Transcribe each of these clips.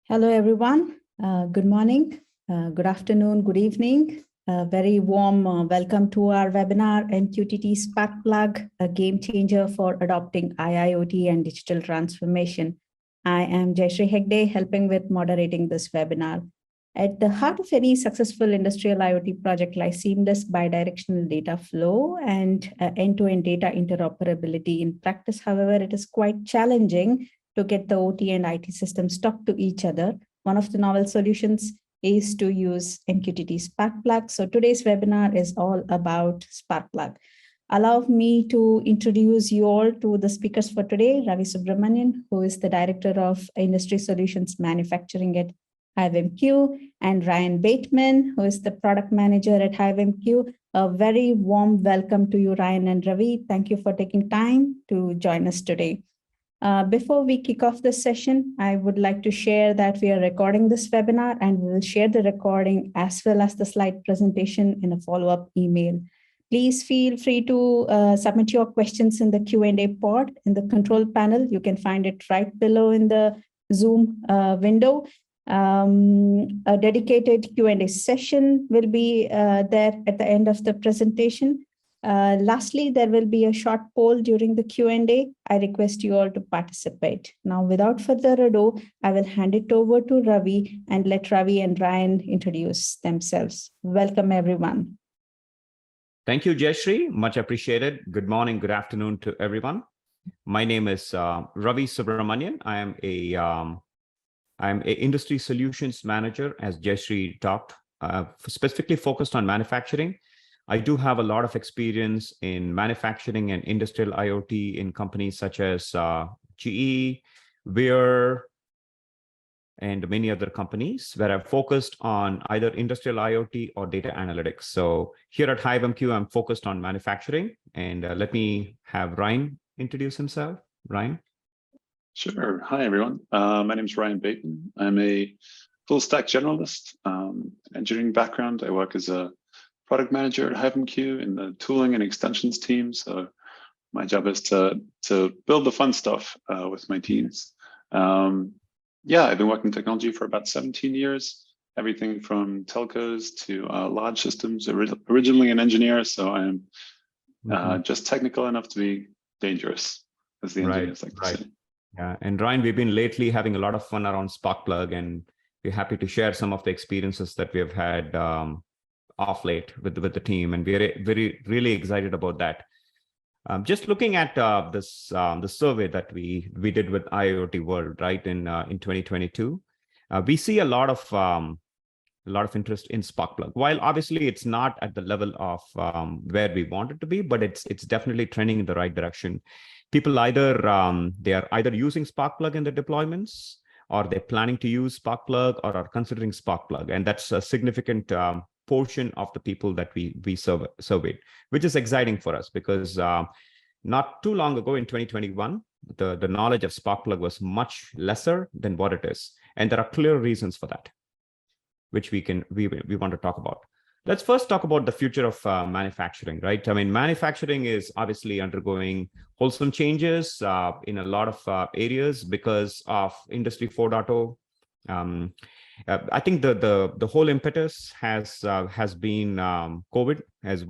Hello, everyone. Good morning, good afternoon, good evening. Very warm welcome to our webinar, MQTT Sparkplug, a game changer for adopting IIoT and digital transformation. I am Jayshree Hegde, helping with moderating this webinar. At the heart of any successful industrial IoT project lies seamless bidirectional data flow and end-to-end data interoperability. In practice, however, it is quite challenging to get the OT and IT systems talk to each other. One of the novel solutions is to use MQTT Sparkplug. So today's webinar is all about Sparkplug. Allow me to introduce you all to the speakers for today, Ravi Subramanian, who is the Director of Industry Solutions Manufacturing at HiveMQ, and Ryan Bateman, who is the Product Manager at HiveMQ. A very warm welcome to you, Ryan and Ravi. Thank you for taking time to join us today. Before we kick off this session, I would like to share that we are recording this webinar and we will share the recording as well as the slide presentation in a follow-up email. Please feel free to submit your questions in the Q&A pod in the control panel. You can find it right below in the Zoom window. A dedicated Q&A session will be there at the end of the presentation. Lastly, there will be a short poll during the Q&A. I request you all to participate. Now, without further ado, I will hand it over to Ravi and let Ravi and Ryan introduce themselves. Welcome, everyone. Thank you, Jayshree. Much appreciated. Good morning, good afternoon to everyone. My name is Ravi Subramanian. I am a Industry Solutions Manager, as Jayshree talked, specifically focused on manufacturing. I do have a lot of experience in manufacturing and industrial IoT in companies such as GE, Weir, and many other companies where I've focused on either industrial IoT or data analytics. So here at HiveMQ, I'm focused on manufacturing. And let me have Ryan introduce himself. Ryan? Sure. Hi, everyone. My name is Ryan Bateman. I'm a full stack generalist, engineering background. I work as a product manager at HiveMQ in the tooling and extensions team. So my job is to build the fun stuff with my teams. Yeah, I've been working in technology for about 17 years, everything from telcos to large systems. Originally an engineer, so I'm just technical enough to be dangerous, as the engineers like to say. Yeah, and Ryan, we've been lately having a lot of fun around Sparkplug, and we're happy to share some of the experiences that we have had off late with the team, and we're really excited about that. Just looking at the survey that we did with IIoT World, right, in 2022, we see a lot of interest in Sparkplug. While obviously it's not at the level of where we want it to be, but it's definitely trending in the right direction. People they are either using Sparkplug in their deployments, or they're planning to use Sparkplug, or are considering Sparkplug, and that's a significant portion of the people that we surveyed, which is exciting for us because not too long ago in 2021, the knowledge of Sparkplug was much lesser than what it is. And there are clear reasons for that, which we want to talk about. Let's first talk about the future of manufacturing, right? I mean, manufacturing is obviously undergoing wholesome changes in a lot of areas because of Industry 4.0. I think the whole impetus has been COVID has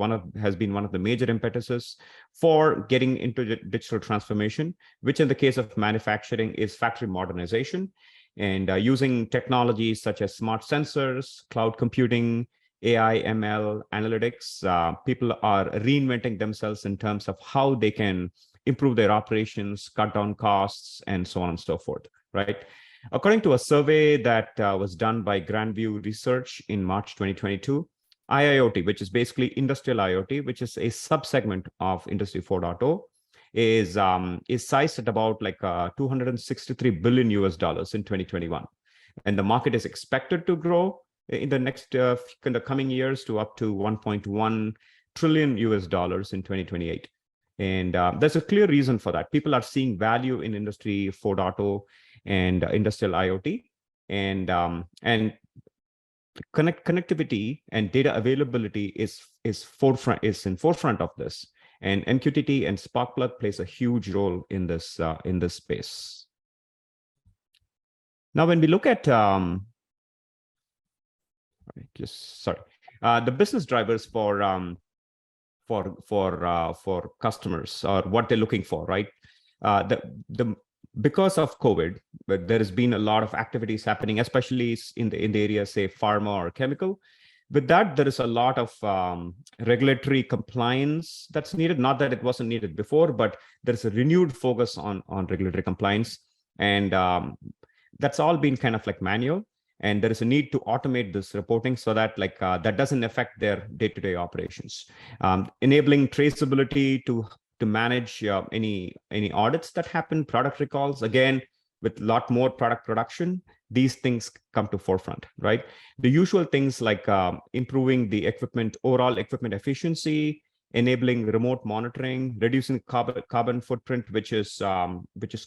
been one of the major impetuses for getting into digital transformation, which in the case of manufacturing is factory modernization, and using technologies such as smart sensors, cloud computing, AI, ML, analytics. People are reinventing themselves in terms of how they can improve their operations, cut down costs, and so on and so forth, right? According to a survey that was done by Grandview Research in March 2022, IIoT, which is basically industrial IoT, which is a subsegment of Industry 4.0, is sized at about like $263 billion in 2021, and the market is expected to grow in the next in the coming years to up to $1.1 trillion in 2028. And there's a clear reason for that. People are seeing value in Industry 4.0 and industrial IoT, and connectivity and data availability is in forefront of this. And MQTT and Sparkplug plays a huge role in this space. Now, when we look at the business drivers for customers, or what they're looking for, right? Because of COVID, but there has been a lot of activities happening, especially in the area, say, pharma or chemical. With that, there is a lot of regulatory compliance that's needed. Not that it wasn't needed before, but there's a renewed focus on regulatory compliance. And that's all been kind of like manual. And there is a need to automate this reporting so that that doesn't affect their day-to-day operations. Enabling traceability to manage any audits that happen, product recalls, again, with a lot more product production, these things come to forefront, right? The usual things like improving the overall equipment efficiency, enabling remote monitoring, reducing carbon footprint, which is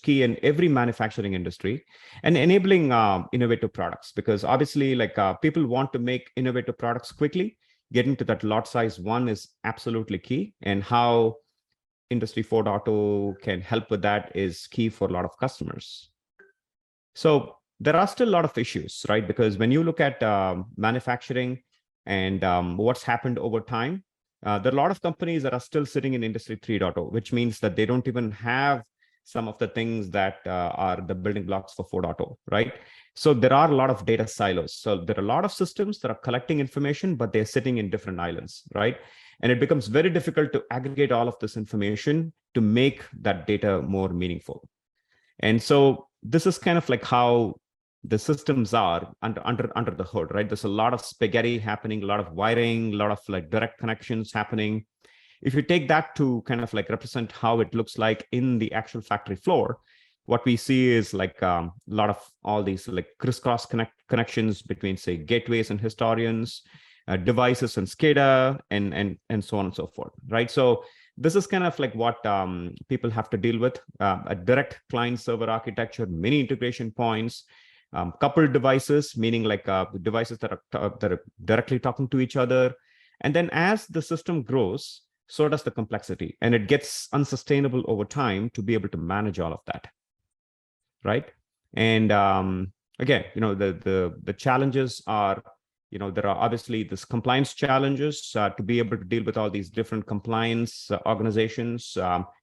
key in every manufacturing industry, and enabling innovative products, because obviously people want to make innovative products quickly. Getting to that lot size 1 is absolutely key, and how Industry 4.0 can help with that is key for a lot of customers. So there are still a lot of issues, right? Because when you look at manufacturing and what's happened over time, there are a lot of companies that are still sitting in Industry 3.0, which means that they don't even have some of the things that are the building blocks for 4.0, right? So there are a lot of data silos. So there are a lot of systems that are collecting information, but they're sitting in different islands, right? And it becomes very difficult to aggregate all of this information to make that data more meaningful. And so this is kind of like how the systems are under the hood, right? There's a lot of spaghetti happening, a lot of wiring, a lot of direct connections happening. If you take that to kind of represent how it looks like in the actual factory floor, what we see is a lot of all these crisscross connections between, say, gateways and historians, devices and SCADA, and so on and so forth, right? So this is kind of what people have to deal with: a direct client-server architecture, many integration points, coupled devices, meaning devices that are directly talking to each other. And then as the system grows, so does the complexity, and it gets unsustainable over time to be able to manage all of that, right? And again, the challenges are, there are obviously this compliance challenges to be able to deal with all these different compliance organizations,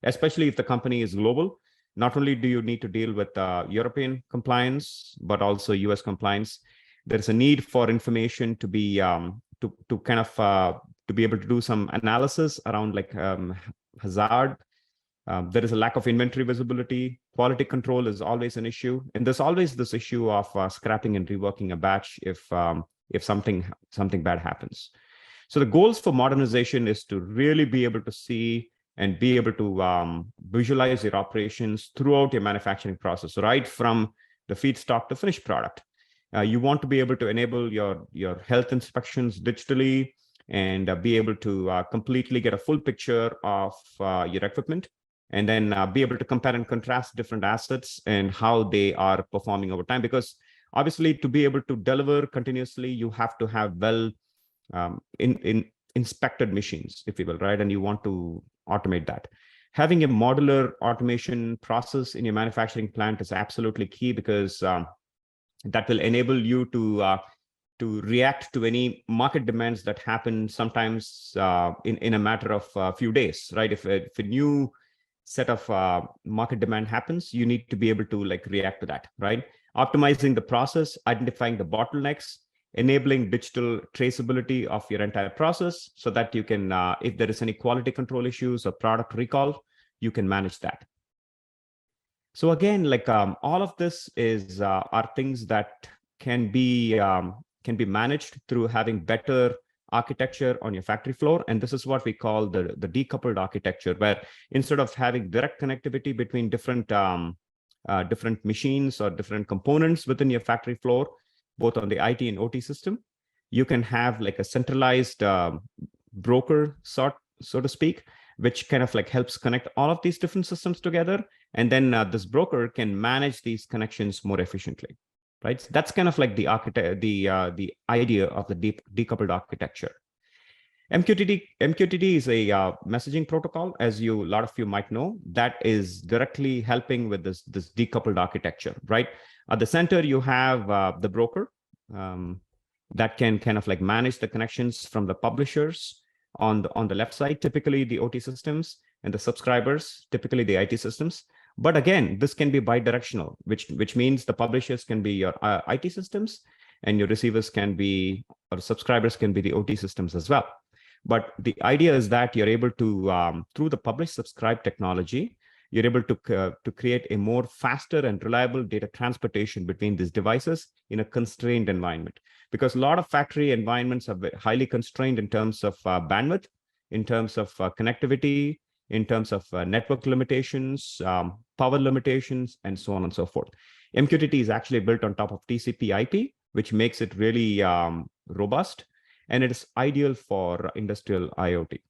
especially if the company is global. Not only do you need to deal with European compliance, but also US compliance. There's a need for information to be to kind of to be able to do some analysis around hazard. There is a lack of inventory visibility. Quality control is always an issue, and there's always this issue of scrapping and reworking a batch if something bad happens. So the goals for modernization is to really be able to see and be able to visualize your operations throughout your manufacturing process, right from the feedstock to finished product. You want to be able to enable your health inspections digitally, and be able to completely get a full picture of your equipment, and then be able to compare and contrast different assets and how they are performing over time. Because obviously, to be able to deliver continuously, you have to have inspected machines, if you will, right? And you want to automate that. Having a modular automation process in your manufacturing plant is absolutely key, because that will enable you to react to any market demands that happen sometimes in a matter of a few days, right? If a new set of market demand happens, you need to be able to react to that, right? Optimizing the process, identifying the bottlenecks, enabling digital traceability of your entire process so that you can, if there is any quality control issues or product recall, you can manage that. So again, all of this are things that can be managed through having better architecture on your factory floor. And this is what we call the decoupled architecture, where instead of having direct connectivity between different machines or different components within your factory floor, both on the IT and OT system, you can have a centralized broker so to speak, which kind of helps connect all of these different systems together. And then this broker can manage these connections more efficiently, right? So that's kind of the idea of the decoupled architecture. MQTT is a messaging protocol, as a lot of you might know, that is directly helping with this decoupled architecture, right? At the center, you have the broker that can kind of like manage the connections from the publishers on the left side, typically the OT systems, and the subscribers, typically the IT systems. But again, this can be bi-directional, which means the publishers can be your IT systems, and your receivers can be, or subscribers can be the OT systems as well. But the idea is that you're able to, through the publish subscribe technology, you're able to create a more faster and reliable data transportation between these devices in a constrained environment. Because a lot of factory environments are highly constrained in terms of bandwidth, in terms of connectivity, in terms of network limitations, power limitations, and so on and so forth. MQTT is actually built on top of TCP/IP, which makes it really robust, and it is ideal for industrial IoT.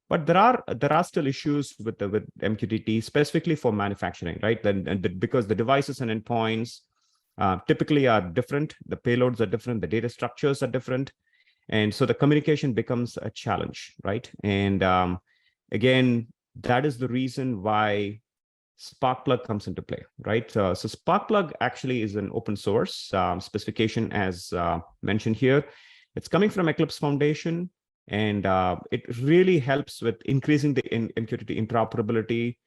But there are still issues with MQTT, specifically for manufacturing, right? Because the devices and endpoints typically are different, the payloads are different, the data structures are different, and so the communication becomes a challenge, right? And again, that is the reason why Sparkplug comes into play, right? So Sparkplug actually is an open source specification, as mentioned here. It's coming from Eclipse Foundation, and it really helps with increasing the MQTT interoperability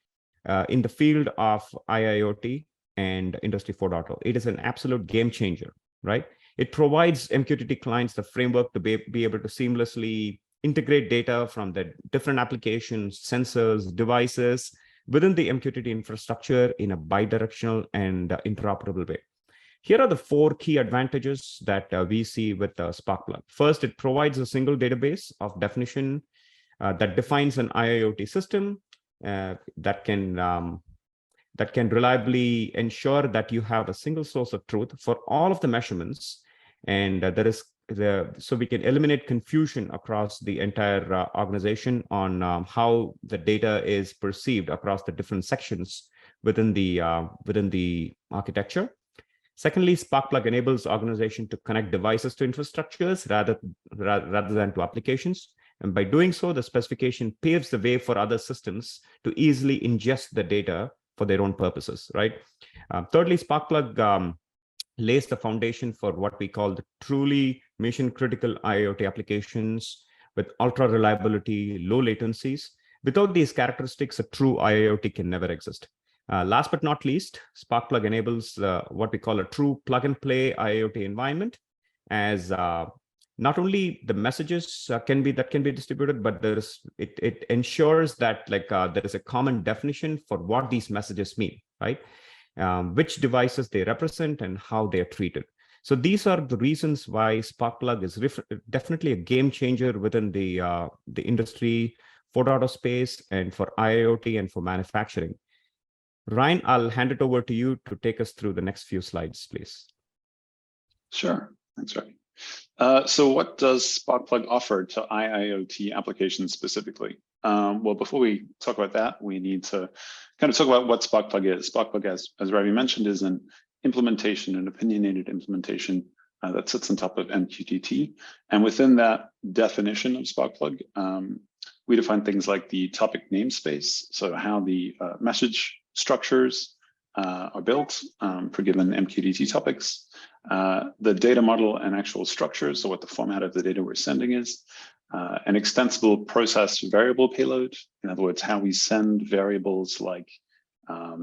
in the field of IIoT and Industry 4.0. It is an absolute game changer, right? It provides MQTT clients the framework to be able to seamlessly integrate data from the different applications, sensors, devices within the MQTT infrastructure in a bi-directional and interoperable way. Here are the 4 key advantages that we see with Sparkplug. First, it provides a single database of definition that defines an IIoT system that can reliably ensure that you have a single source of truth for all of the measurements, and so we can eliminate confusion across the entire organization on how the data is perceived across the different sections within the architecture. Secondly, Sparkplug enables organization to connect devices to infrastructures rather than to applications. And by doing so, the specification paves the way for other systems to easily ingest the data for their own purposes, right? Thirdly, Sparkplug lays the foundation for what we call the truly mission-critical IoT applications with ultra reliability, low latencies. Without these characteristics, a true IoT can never exist. Last but not least, Sparkplug enables what we call a true plug-and-play IoT environment, as not only the messages can be distributed, but it ensures that there is a common definition for what these messages mean, right? Which devices they represent and how they are treated. So these are the reasons why Sparkplug is definitely a game changer within the industry 4.0 space and for IoT and for manufacturing. Ryan, I'll hand it over to you to take us through the next few slides, please. Sure, thanks, Ravi. So what does Sparkplug offer to IIoT applications specifically? Well, before we talk about that, we need to kind of talk about what Sparkplug is. Sparkplug, as Ravi mentioned, is an implementation, an opinionated implementation that sits on top of MQTT. And within that definition of Sparkplug, we define things like the topic namespace, so how the message structures are built for given MQTT topics, the data model and actual structures, so what the format of the data we're sending is, an extensible process variable payload, in other words, how we send variables like,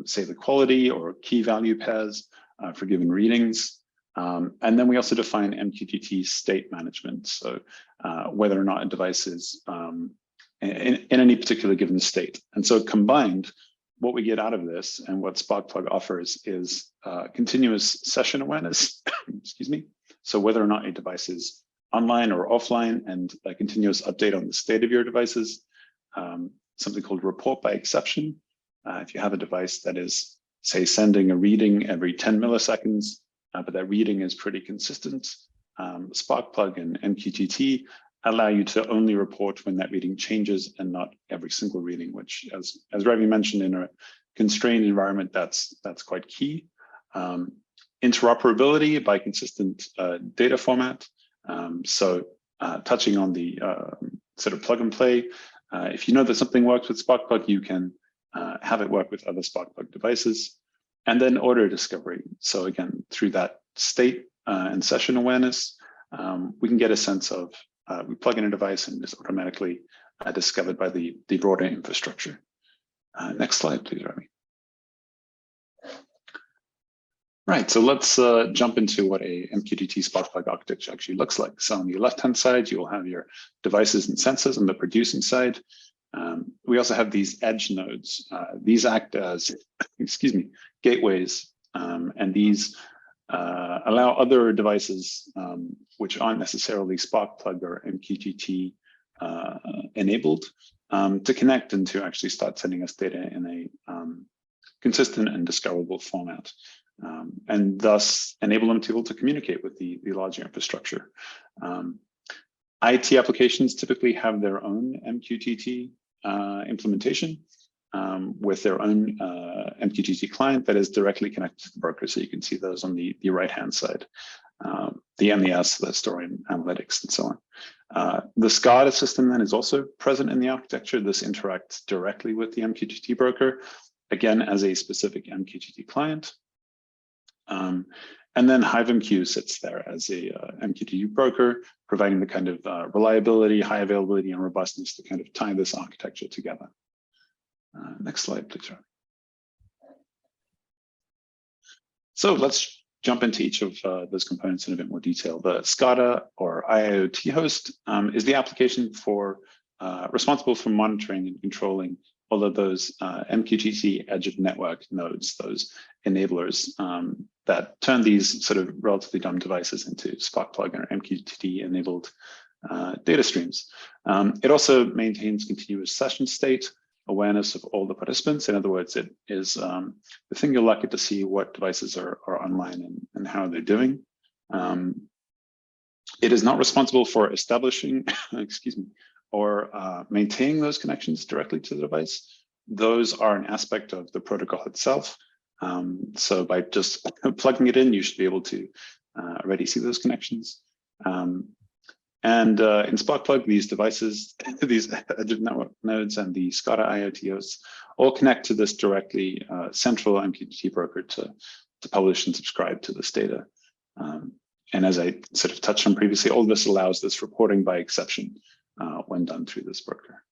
say, the quality or key value pairs for given readings. And then we also define MQTT state management, so whether or not a device is in any particular given state. And so combined, what we get out of this and what Sparkplug offers is continuous session awareness, excuse me. So whether or not a device is online or offline, and a continuous update on the state of your devices, something called report by exception. If you have a device that is, say, sending a reading every 10 milliseconds, but that reading is pretty consistent, Sparkplug and MQTT allow you to only report when that reading changes and not every single reading, which, as Ravi mentioned, in a constrained environment, that's quite key. Interoperability by consistent data format. So touching on the sort of plug and play, if you know that something works with Sparkplug, you can have it work with other Sparkplug devices. And then order discovery. So again, through that state and session awareness, we can get a sense of, we plug in a device and it's automatically discovered by the broader infrastructure. Next slide, please, Remy. Right, so let's jump into what a MQTT Sparkplug architecture actually looks like. So on the left-hand side, you will have your devices and sensors on the producing side. We also have these edge nodes. These act as, excuse me, gateways, and these allow other devices, which aren't necessarily Sparkplug or MQTT enabled, to connect and to actually start sending us data in a consistent and discoverable format. And thus enable them to be able to communicate with the larger infrastructure. IT applications typically have their own MQTT implementation with their own MQTT client that is directly connected to the broker. So you can see those on the right-hand side, the MES, the historian analytics, and so on. The SCADA system then is also present in the architecture. This interacts directly with the MQTT broker, again, as a specific MQTT client. And then HiveMQ sits there as a MQTT broker, providing the kind of reliability, high availability, and robustness to kind of tie this architecture together. Next slide, please. So let's jump into each of those components in a bit more detail. The SCADA or IIoT host is the application for responsible for monitoring and controlling all of those MQTT edge of network nodes, those enablers that turn these sort of relatively dumb devices into Sparkplug or MQTT enabled data streams. It also maintains continuous session state awareness of all the participants. In other words, it is the thing you're lucky to see what devices are online and how they're doing. It is not responsible for establishing, excuse me, or maintaining those connections directly to the device. Those are an aspect of the protocol itself. So by just plugging it in, you should be able to already see those connections. And in Sparkplug, these devices, these edge network nodes and the SCADA IoT hosts all connect to this directly central MQTT broker to publish and subscribe to this data. And as I sort of touched on previously, all this allows this reporting by exception when done through this broker.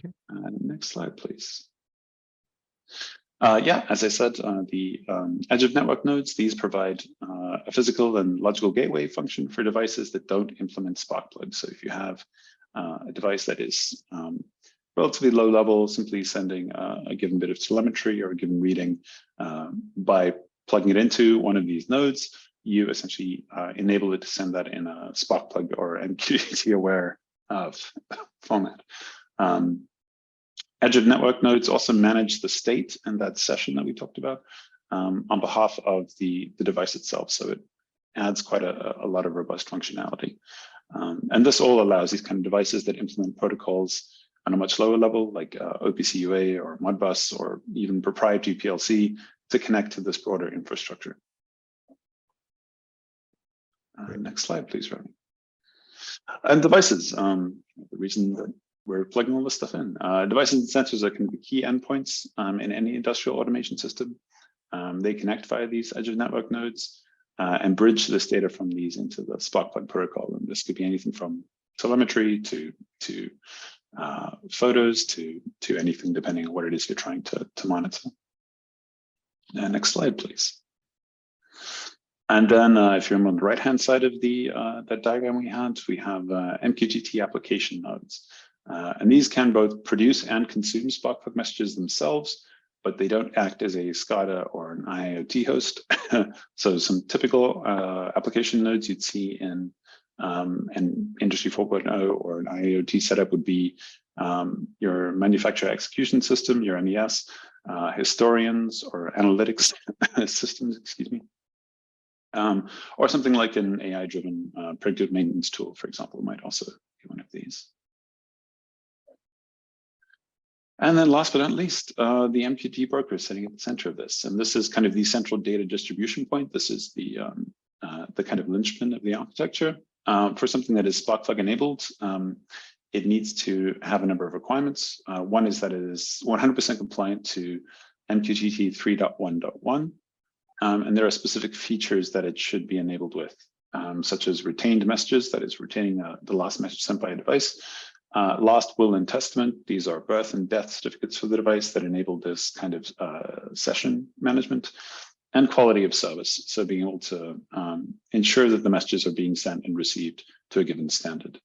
Okay. Next slide, please. Yeah, as I said, the edge of network nodes, these provide a physical and logical gateway function for devices that don't implement Sparkplug. So if you have a device that is relatively low level, simply sending a given bit of telemetry or a given reading by plugging it into one of these nodes, you essentially enable it to send that in a Sparkplug or MQTT aware format. Edge of network nodes also manage the state and that session that we talked about on behalf of the device itself. So it adds quite a lot of robust functionality. And this all allows these kind of devices that implement protocols on a much lower level, like OPC UA or Modbus or even proprietary PLC, to connect to this broader infrastructure. Next slide, please, Remy. And devices, the reason that we're plugging all this stuff in. Devices and sensors are kind of the key endpoints in any industrial automation system. They connect via these edge of network nodes and bridge this data from these into the Sparkplug protocol. And this could be anything from telemetry to photos to anything, depending on what it is you're trying to monitor. Next slide, please. And then if you're on the right-hand side of that diagram we have MQTT application nodes. And these can both produce and consume Sparkplug messages themselves, but they don't act as a SCADA or an IIoT host. So some typical application nodes you'd see in an Industry 4.0 or an IIoT setup would be your manufacturer execution system, your MES, historians or analytics systems, excuse me. Or something like an AI-driven predictive maintenance tool, for example, might also be one of these. And then last but not least, the MQTT broker is sitting at the center of this. And this is kind of the central data distribution point. This is the kind of linchpin of the architecture. For something that is Sparkplug enabled, it needs to have a number of requirements. One is that it is 100% compliant to MQTT 3.1.1. And there are specific features that it should be enabled with, such as retained messages, that is retaining the last message sent by a device, last will and testament. These are birth and death certificates for the device that enable this kind of session management, and quality of service. So being able to ensure that the messages are being sent and received to a given standard.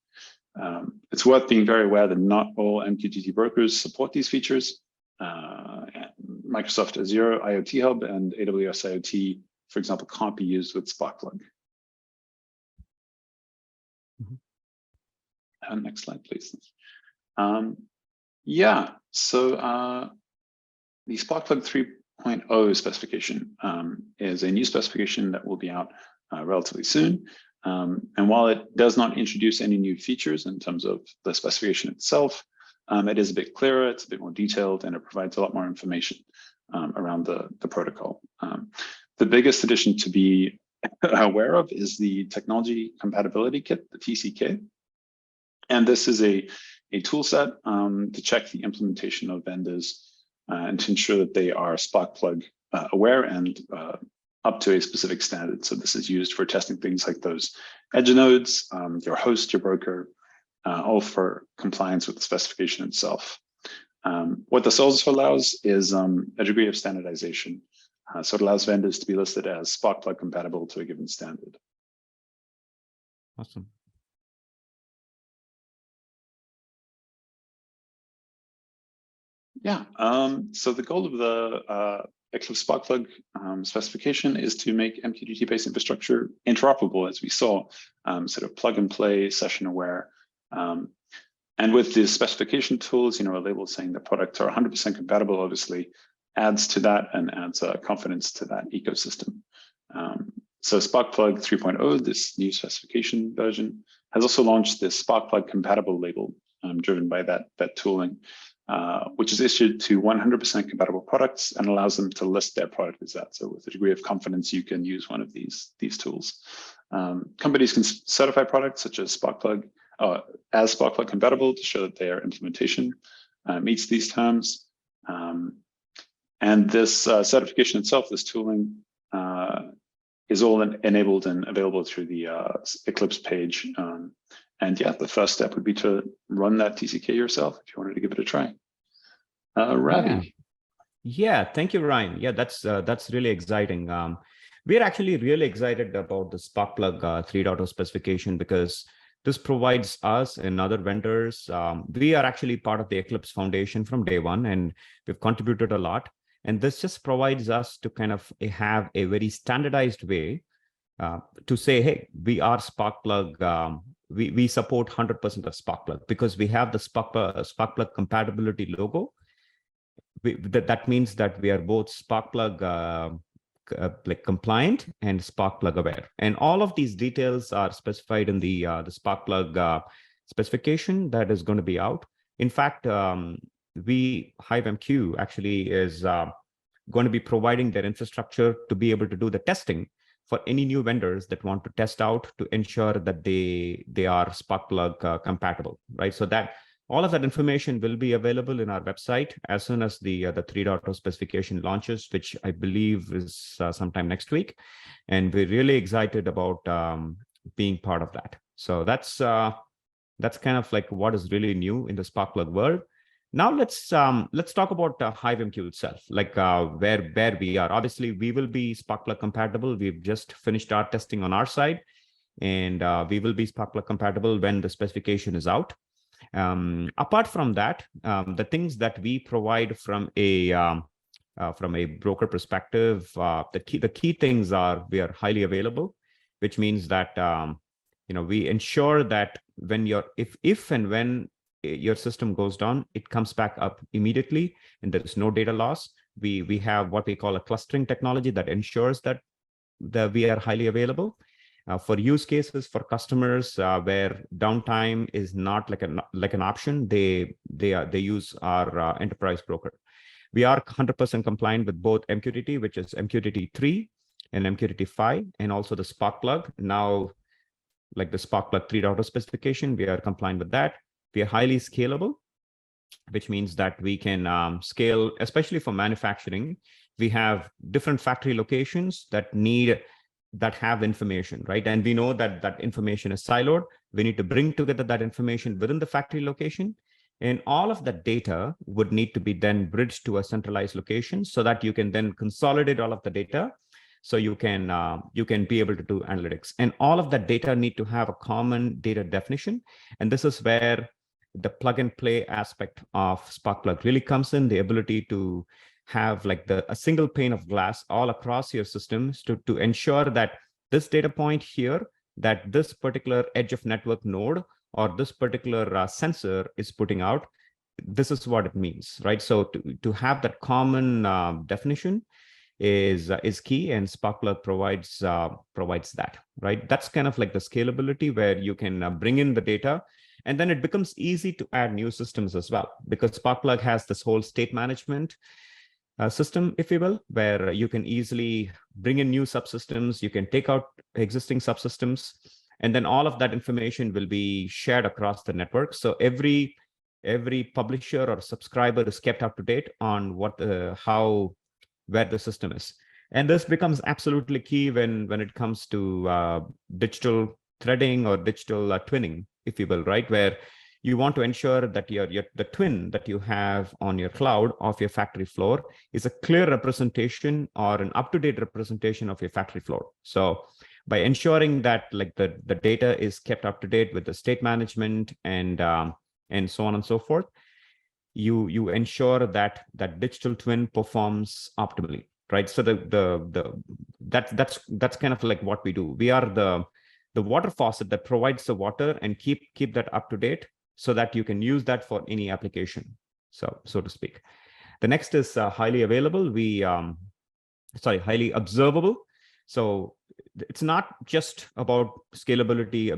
It's worth being very aware that not all MQTT brokers support these features. Microsoft Azure IoT Hub and AWS IoT, for example, can't be used with Sparkplug. Next slide, please. Yeah, so the Sparkplug 3.0 specification is a new specification that will be out relatively soon. And while it does not introduce any new features in terms of the specification itself, it is a bit clearer, it's a bit more detailed, and it provides a lot more information around the protocol. The biggest addition to be aware of is the Technology Compatibility Kit, the TCK. And this is a tool set to check the implementation of vendors and to ensure that they are Sparkplug aware and up to a specific standard. So this is used for testing things like those edge nodes, your host, your broker, all for compliance with the specification itself. What this also allows is a degree of standardization. So it allows vendors to be listed as Sparkplug compatible to a given standard. Awesome. Yeah, so the goal of the Eclipse Sparkplug specification is to make MQTT-based infrastructure interoperable, as we saw, sort of plug and play, session aware. And with the specification tools, a label saying the products are 100% compatible, obviously adds to that and adds confidence to that ecosystem. So Sparkplug 3.0, this new specification version, has also launched this Sparkplug compatible label driven by that tooling. Which is issued to 100% compatible products and allows them to list their product as that. So with a degree of confidence, you can use one of these tools. Companies can certify products such as Sparkplug as Sparkplug compatible to show that their implementation meets these terms. And this certification itself, this tooling, is all enabled and available through the Eclipse page. And yeah, the first step would be to run that TCK yourself if you wanted to give it a try. Ravi. Yeah, thank you, Ryan. Yeah, that's really exciting. We're actually really excited about the Sparkplug 3.0 specification because this provides us and other vendors. We are actually part of the Eclipse Foundation from day one, and we've contributed a lot. And this just provides us to kind of have a very standardized way to say, hey, we are Sparkplug. We support 100% of Sparkplug because we have the Sparkplug compatibility logo. That means that we are both Sparkplug compliant and Sparkplug aware. And all of these details are specified in the Sparkplug specification that is going to be out. In fact, HiveMQ actually is going to be providing their infrastructure to be able to do the testing for any new vendors that want to test out to ensure that they are Sparkplug compatible, right? So that all of that information will be available in our website as soon as the 3.0 specification launches, which I believe is sometime next week. And we're really excited about being part of that. So that's kind of like what is really new in the Sparkplug world. Now let's talk about HiveMQ itself, like where we are. Obviously, we will be Sparkplug compatible. We've just finished our testing on our side, and we will be Sparkplug compatible when the specification is out. Apart from that, the things that we provide from a broker perspective, the key things are we are highly available, which means that we ensure that when if and when your system goes down, it comes back up immediately, and there is no data loss. We have what we call a clustering technology that ensures that we are highly available. For use cases for customers where downtime is not like an option, they use our enterprise broker. We are 100% compliant with both MQTT, which is MQTT 3 and MQTT 5, and also the Sparkplug. Now, like the Sparkplug 3.0 specification, we are compliant with that. We are highly scalable. which means that we can scale, especially for manufacturing. We have different factory locations that have information, right? And we know that that information is siloed. We need to bring together that information within the factory location. And all of that data would need to be then bridged to a centralized location so that you can then consolidate all of the data. So you can be able to do analytics. And all of that data need to have a common data definition. And this is where the plug and play aspect of Sparkplug really comes in, the ability to have like a single pane of glass all across your systems to ensure that this data point here, that this particular edge of network node or this particular sensor is putting out, this is what it means, right? So to have that common definition is key, and Sparkplug provides that, right? That's kind of like the scalability where you can bring in the data, and then it becomes easy to add new systems as well, because Sparkplug has this whole state management system, if you will, where you can easily bring in new subsystems, you can take out existing subsystems, and then all of that information will be shared across the network. So every publisher or subscriber is kept up to date on where the system is. And this becomes absolutely key when it comes to digital threading or digital twinning, if you will, right? Where you want to ensure that the twin that you have on your cloud of your factory floor is a clear representation or an up-to-date representation of your factory floor. So by ensuring that like the data is kept up to date with the state management and so on and so forth, you ensure that that digital twin performs optimally, right? So that's kind of like what we do. We are the water faucet that provides the water and keep that up to date, so that you can use that for any application, so to speak. The next is highly available. Highly observable. So it's not just about scalability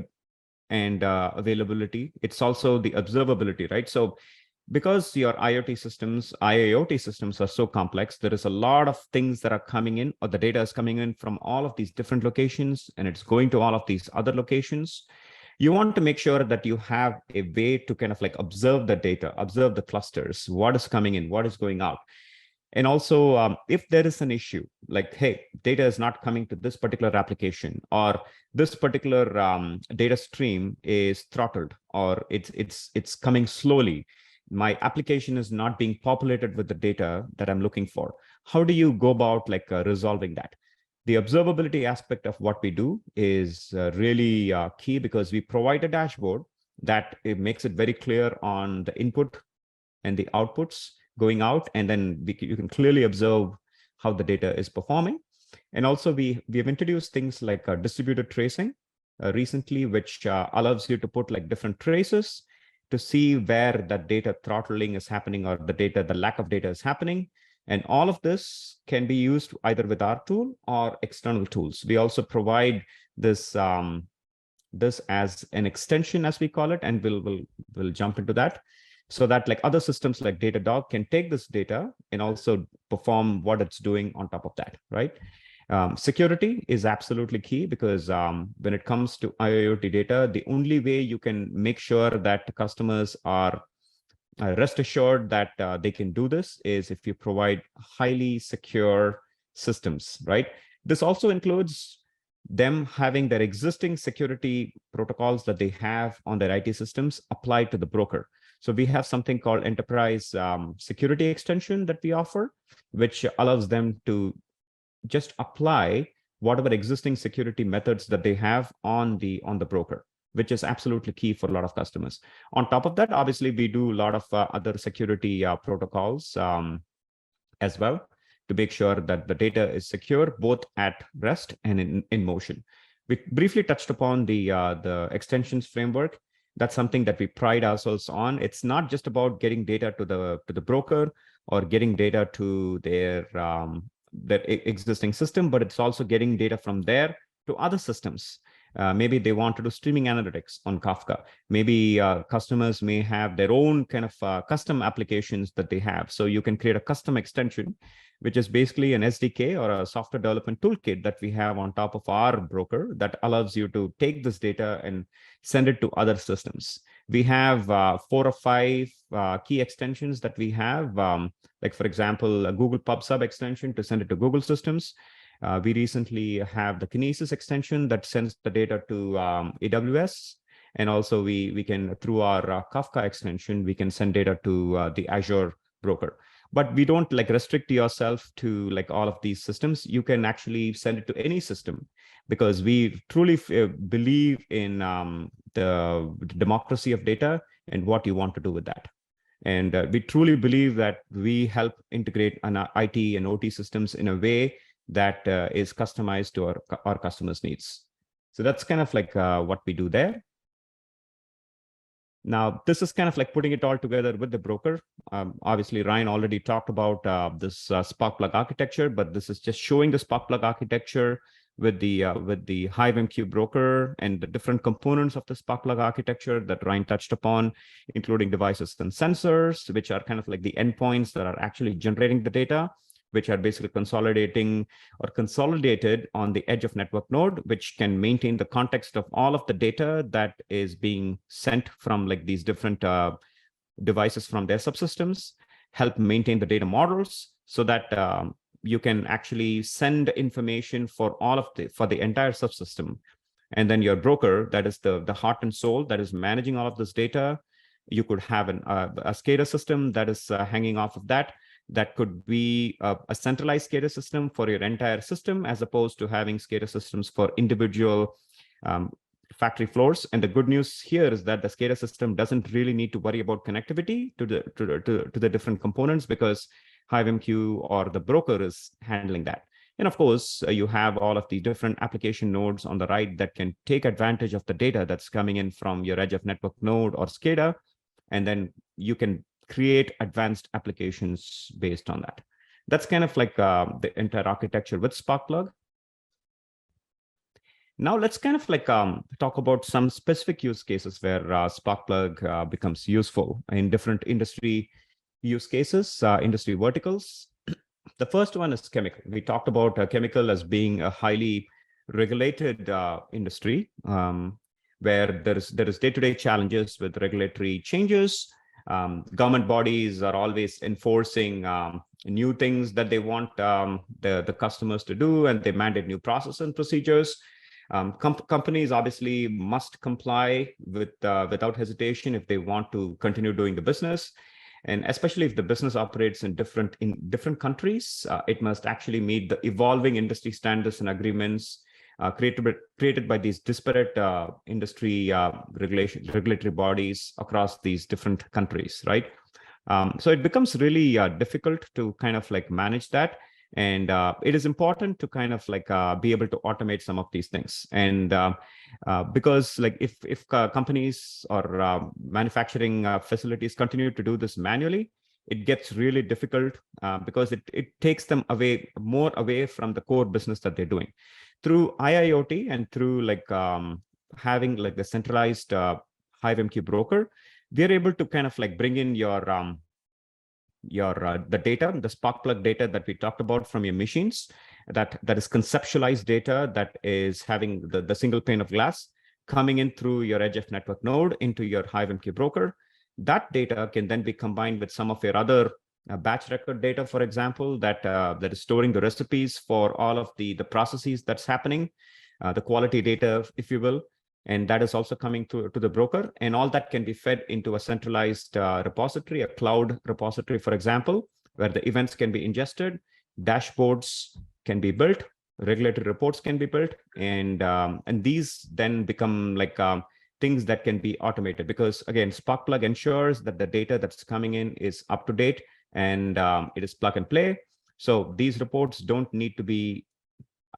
and availability. It's also the observability, right? So because your IoT systems are so complex, there is a lot of things that are coming in, or the data is coming in from all of these different locations, and it's going to all of these other locations. You want to make sure that you have a way to kind of like observe the data, observe the clusters, what is coming in, what is going out. And also, if there is an issue, like, hey, data is not coming to this particular application, or this particular data stream is throttled, or it's coming slowly, my application is not being populated with the data that I'm looking for. How do you go about like resolving that? The observability aspect of what we do is really key, because we provide a dashboard that it makes it very clear on the input and the outputs going out, and then you can clearly observe how the data is performing. And also we have introduced things like distributed tracing recently, which allows you to put like different traces to see where that data throttling is happening, or the lack of data is happening. And all of this can be used either with our tool or external tools. We also provide this as an extension, as we call it, and we'll jump into that, so that like other systems like Datadog can take this data and also perform what it's doing on top of that, right? Security is absolutely key, because when it comes to IoT data, the only way you can make sure that customers are rest assured that they can do this is if you provide highly secure systems, right? This also includes them having their existing security protocols that they have on their IT systems applied to the broker. So we have something called enterprise security extension that we offer, which allows them to just apply whatever existing security methods that they have on the broker, which is absolutely key for a lot of customers. On top of that, obviously, we do a lot of other security protocols as well, to make sure that the data is secure, both at rest and in motion. We briefly touched upon the extensions framework. That's something that we pride ourselves on. It's not just about getting data to the broker or getting data to their existing system, but it's also getting data from there to other systems. Maybe they want to do streaming analytics on Kafka. Maybe customers may have their own kind of custom applications that they have. So you can create a custom extension, which is basically an SDK or a software development toolkit that we have on top of our broker that allows you to take this data and send it to other systems. We have 4 or 5 key extensions that we have, like, for example, a Google PubSub extension to send it to Google systems. We recently have the Kinesis extension that sends the data to AWS. And also we can, through our Kafka extension, we can send data to the Azure broker. But we don't like restrict yourself to like all of these systems. You can actually send it to any system, because we truly believe in the democracy of data and what you want to do with that. And we truly believe that we help integrate an IT and OT systems in a way that is customized to our customers' needs. So that's kind of like what we do there. Now, this is kind of like putting it all together with the broker. Obviously, Ryan already talked about this Sparkplug architecture, but this is just showing the Sparkplug architecture with the HiveMQ broker and the different components of the Sparkplug architecture that Ryan touched upon, including devices and sensors, which are kind of like the endpoints that are actually generating the data, which are basically consolidated on the edge of network node, which can maintain the context of all of the data that is being sent from like these different devices from their subsystems, help maintain the data models so that you can actually send information for the entire subsystem. And then your broker, that is the heart and soul that is managing all of this data. You could have a SCADA system that is hanging off of that. That could be a centralized SCADA system for your entire system, as opposed to having SCADA systems for individual factory floors. And the good news here is that the SCADA system doesn't really need to worry about connectivity to the different components, because HiveMQ or the broker is handling that. And of course, you have all of the different application nodes on the right that can take advantage of the data that's coming in from your edge of network node or SCADA, and then you can create advanced applications based on that. That's kind of like the entire architecture with Sparkplug. Now let's kind of like talk about some specific use cases where Sparkplug becomes useful in different industry use cases, industry verticals. The first one is chemical. We talked about chemical as being a highly regulated industry, where there is day-to-day challenges with regulatory changes. Government bodies are always enforcing new things that they want the customers to do, and they mandate new processes and procedures. Companies obviously must comply without hesitation if they want to continue doing the business. And especially if the business operates in different countries, it must actually meet the evolving industry standards and agreements created by these disparate industry regulatory bodies across these different countries, right? So it becomes really difficult to kind of like manage that. And it is important to kind of like be able to automate some of these things. And because like if companies or manufacturing facilities continue to do this manually, it gets really difficult because it takes them more away from the core business that they're doing. Through IIoT and through like having like the centralized HiveMQ broker, we're able to kind of like bring in the data, the Sparkplug data that we talked about from your machines, that is conceptualized data that is having the single pane of glass coming in through your edge of network node into your HiveMQ broker. That data can then be combined with some of your other batch record data, for example, that is storing the recipes for all of the processes that's happening, the quality data, if you will. And that is also coming to the broker. And all that can be fed into a centralized repository, a cloud repository, for example, where the events can be ingested, dashboards can be built, regulatory reports can be built, and these then become like things that can be automated. Because again, Sparkplug ensures that the data that's coming in is up to date and it is plug and play. So these reports don't need to be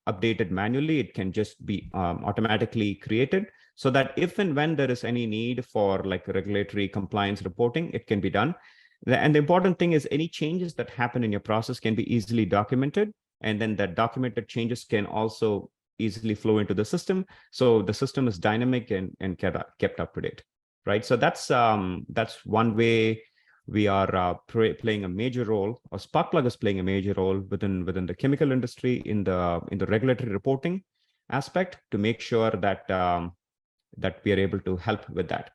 updated manually. It can just be automatically created, so that if and when there is any need for like regulatory compliance reporting, it can be done. And the important thing is any changes that happen in your process can be easily documented, and then the documented changes can also easily flow into the system. So the system is dynamic and kept up to date, right? So that's one way we are playing a major role, or Sparkplug is playing a major role within the chemical industry in the regulatory reporting aspect to make sure that that we are able to help with that.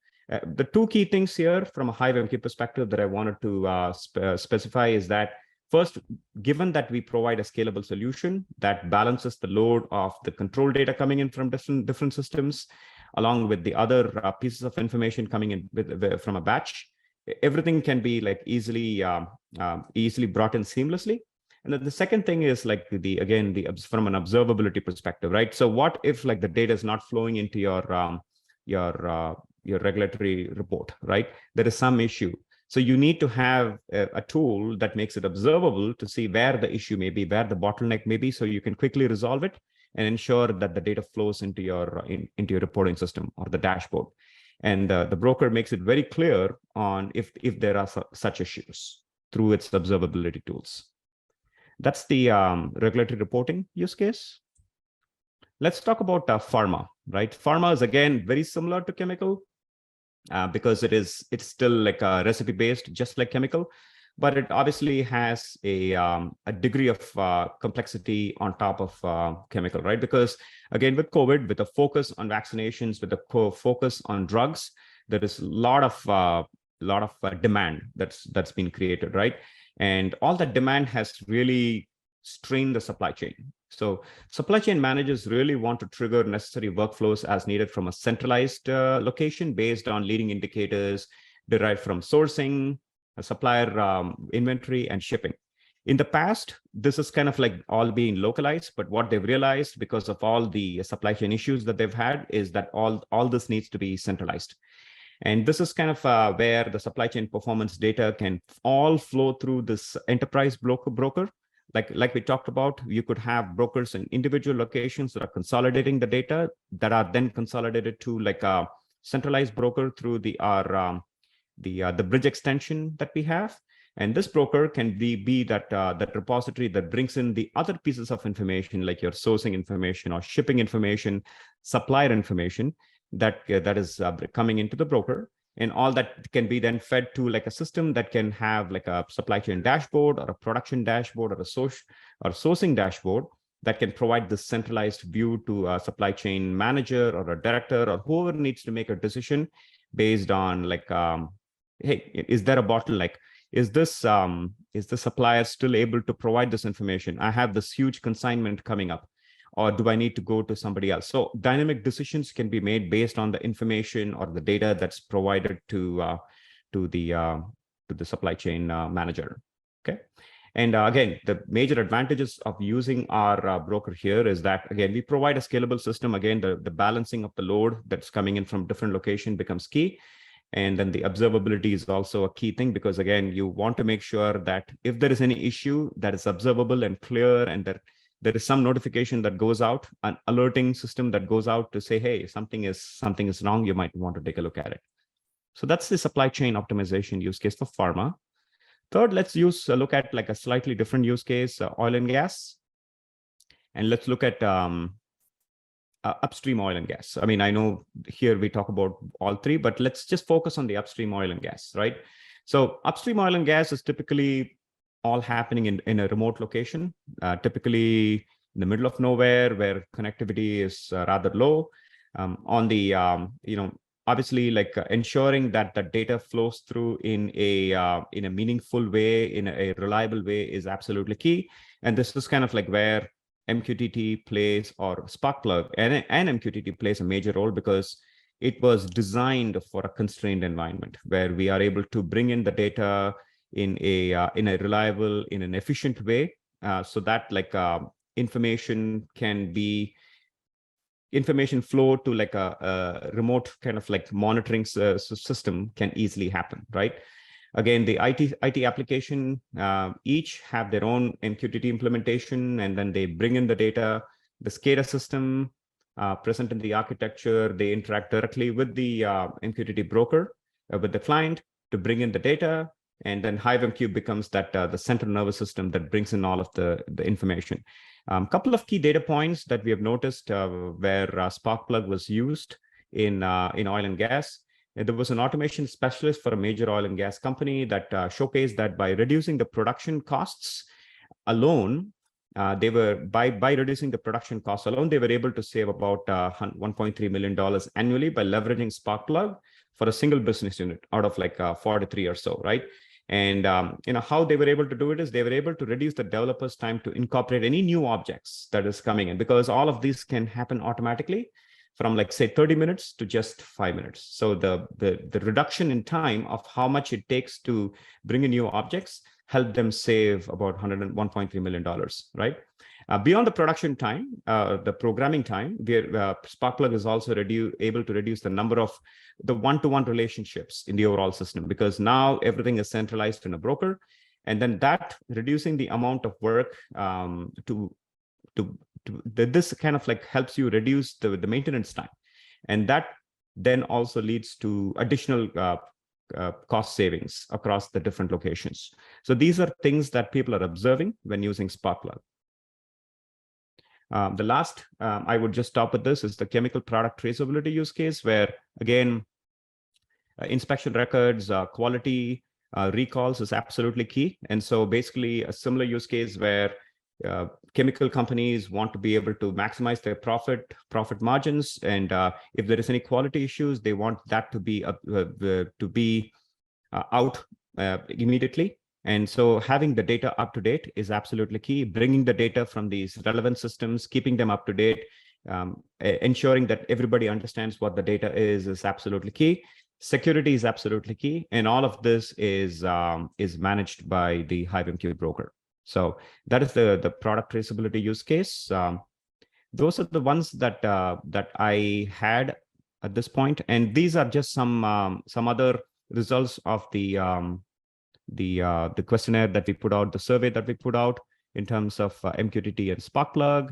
The two key things here from a HiveMQ perspective that I wanted to specify is that first, given that we provide a scalable solution that balances the load of the control data coming in from different systems, along with the other pieces of information coming in from a batch, everything can be like easily brought in seamlessly. And then the second thing is like from an observability perspective, right? So what if like the data is not flowing into your regulatory report, right? There is some issue. So you need to have a tool that makes it observable to see where the issue may be, where the bottleneck may be, so you can quickly resolve it and ensure that the data flows into your reporting system or the dashboard. And the broker makes it very clear on if there are such issues through its observability tools. That's the regulatory reporting use case. Let's talk about pharma, right? Pharma is again very similar to chemical because it's still like a recipe based, just like chemical, but it obviously has a degree of complexity on top of chemical, right? Because again, with COVID, with a focus on vaccinations, with a focus on drugs, there is a lot of demand that's been created, right? And all that demand has really strained the supply chain. So supply chain managers really want to trigger necessary workflows as needed from a centralized location based on leading indicators derived from sourcing, supplier inventory, and shipping. In the past, this is kind of like all being localized, but what they've realized because of all the supply chain issues that they've had is that all this needs to be centralized. And this is kind of where the supply chain performance data can all flow through this enterprise broker. Like we talked about, you could have brokers in individual locations that are consolidating the data that are then consolidated to like a centralized broker through the bridge extension that we have. And this broker can be that repository that brings in the other pieces of information, like your sourcing information or shipping information, supplier information that is coming into the broker. And all that can be then fed to like a system that can have like a supply chain dashboard or a production dashboard or a sourcing dashboard that can provide this centralized view to a supply chain manager or a director or whoever needs to make a decision based on like, hey, is there a bottleneck? Is the supplier still able to provide this information? I have this huge consignment coming up, or do I need to go to somebody else? So dynamic decisions can be made based on the information or the data that's provided to the supply chain manager. Okay, and again, the major advantages of using our broker here is that again we provide a scalable system. Again, the balancing of the load that's coming in from different location becomes key. And then the observability is also a key thing, because again, you want to make sure that if there is any issue that is observable and clear, and that there is some notification that goes out, an alerting system that goes out to say, hey, something is wrong, you might want to take a look at it. So that's the supply chain optimization use case for pharma. Third, let's look at like a slightly different use case, oil and gas. And let's look at upstream oil and gas. I mean, I know here we talk about all three, but let's just focus on the upstream oil and gas, right? So upstream oil and gas is typically all happening in a remote location, typically in the middle of nowhere where connectivity is rather low. On the, obviously like ensuring that the data flows through in a meaningful way, in a reliable way is absolutely key. And this is kind of like where MQTT plays, or Sparkplug and MQTT plays a major role, because it was designed for a constrained environment where we are able to bring in the data in a reliable, in an efficient way, so that like information flow to like a remote kind of like monitoring system can easily happen, right? Again, the IT application each have their own MQTT implementation, and then they bring in the data. The SCADA system present in the architecture, they interact directly with the MQTT broker, with the client to bring in the data. And then HiveMQ becomes that the central nervous system that brings in all of the information. Couple of key data points that we have noticed where Sparkplug was used in oil and gas. There was an automation specialist for a major oil and gas company that showcased that by reducing the production costs alone, they were by reducing the production costs alone, they were able to save about $1.3 million annually by leveraging Sparkplug for a single business unit out of like 43 or so, right? And how they were able to do it is they were able to reduce the developer's time to incorporate any new objects that is coming in, because all of these can happen automatically from like say 30 minutes to just 5 minutes. So the reduction in time of how much it takes to bring in new objects helped them save about $101.3 million, right? Beyond the production time, the programming time, Sparkplug is also able to reduce the number of the one-to-one relationships in the overall system, because now everything is centralized in a broker, and then that reducing the amount of work this kind of like helps you reduce the maintenance time, and that then also leads to additional cost savings across the different locations. So these are things that people are observing when using Sparkplug. The last, I would just stop with this, is the chemical product traceability use case, where again, inspection records, quality, recalls is absolutely key. And so basically a similar use case where chemical companies want to be able to maximize their profit margins, and if there is any quality issues, they want that to be out immediately. And so having the data up to date is absolutely key. Bringing the data from these relevant systems, keeping them up to date, ensuring that everybody understands what the data is absolutely key. Security is absolutely key, and all of this is managed by the HiveMQ broker. So that is the product traceability use case. Those are the ones that I had at this point, and these are just some other results of the questionnaire that we put out, the survey that we put out in terms of MQTT and Sparkplug.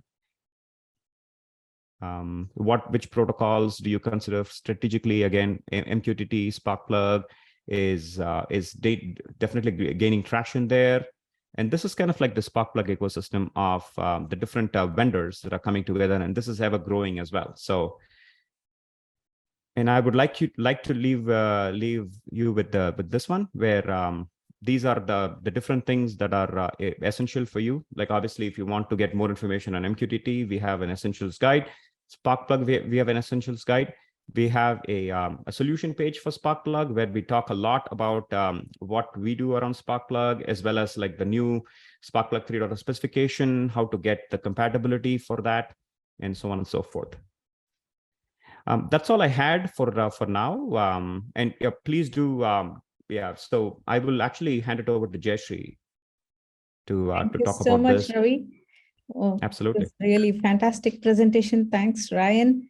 Which protocols do you consider strategically? Again, MQTT, Sparkplug is definitely gaining traction there. And this is kind of like the Sparkplug ecosystem of the different vendors that are coming together, and this is ever growing as well. So, and I would like to leave you with this one, where these are the different things that are essential for you. Like obviously, if you want to get more information on MQTT, we have an essentials guide. Sparkplug, we have an essentials guide. We have a solution page for Sparkplug where we talk a lot about what we do around Sparkplug, as well as like the new Sparkplug 3.0 specification, how to get the compatibility for that, and so on and so forth. That's all I had for now. And please do, so I will actually hand it over to Jayashree to talk about this. Thank you so much, Ravi. Oh, absolutely. Really fantastic presentation. Thanks, Ryan.